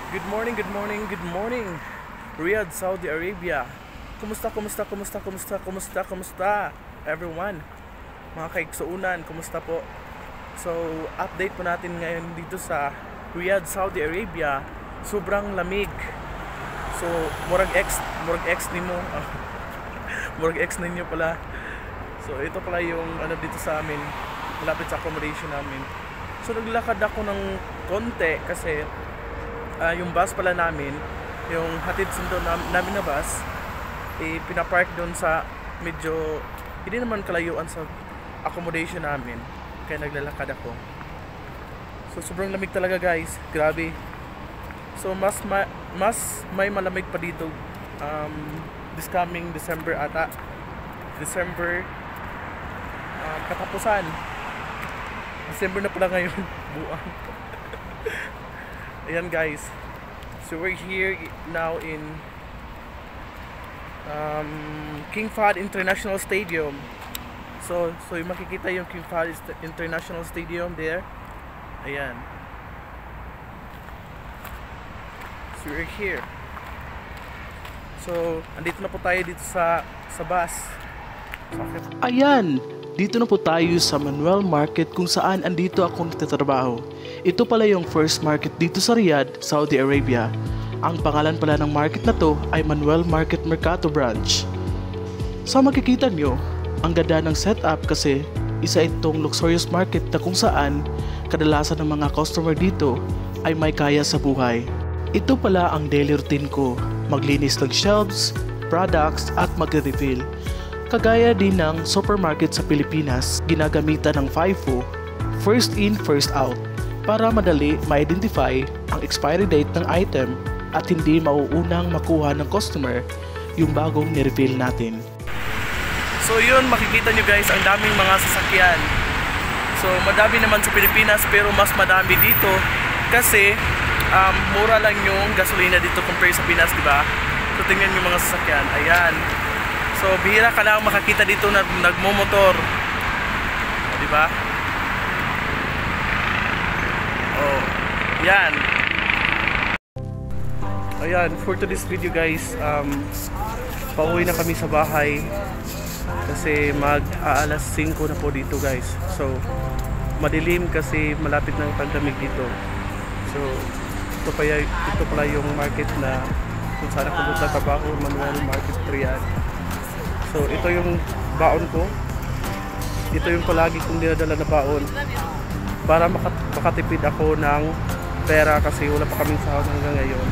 Good morning, good morning, good morning. Riyadh, Saudi Arabia. Kumusta everyone? Mga kaiksuunan, kumusta po? So, update po natin ngayon dito sa Riyadh, Saudi Arabia. Sobrang lamig. So, murag X nimo. Murag X ninyo pala. So, ito pala yung ano dito sa amin, malapit sa accommodation namin. So, naglakad ako ng konti kasi yung bus pala namin, yung hatid sundo namin na bus, pinapark doon sa medyo hindi naman kalayuan sa accommodation namin, kaya naglalakad ako. So sobrang lamig talaga guys, grabe. So mas may malamig pa dito this coming December ata, December katapusan, December na pala ngayon. Buwan. Ayan guys, so we're here now in King Fahd International Stadium. So yung makikita yung King Fahd International Stadium there. Ayan. So we're here. So andito na po tayo dito sa bus. Ayan, dito na po tayo sa Manuel Market kung saan andito ako nagtatrabaho. Ito pala yung first market dito sa Riyadh, Saudi Arabia. Ang pangalan pala ng market na to ay Manuel Market Mercato Branch. Sa makikita nyo, ang ganda ng setup kasi isa itong luxurious market na kung saan kadalasan ng mga customer dito ay may kaya sa buhay. Ito pala ang daily routine ko, maglinis ng shelves, products at magre-refill. Kagaya din ng supermarket sa Pilipinas, ginagamitan ng FIFO, first in, first out, para madali ma-identify ang expiry date ng item at hindi mauunang makuha ng customer yung bagong ni-refill natin. So yun, makikita nyo guys, ang daming mga sasakyan. So madami naman sa Pilipinas pero mas madami dito kasi mura lang yung gasolina dito compare sa Pinas, di ba? So tingnan yung mga sasakyan, ayan. So bihira ka lang makakita dito na nagmomotor, di ba? Oh, yan. Ayan, for today's video guys, pauwi na kami sa bahay kasi mag-aalas 5 na po dito guys. So madilim kasi malapit ng taglamig dito. So ito pala yung market na kung saan ako magtatrabaho, Manuel Market Riyadh. So ito yung baon ko. Ito yung palagi kong dinadala na baon para makatipid ako ng pera kasi wala pa kaming sahod hanggang ngayon.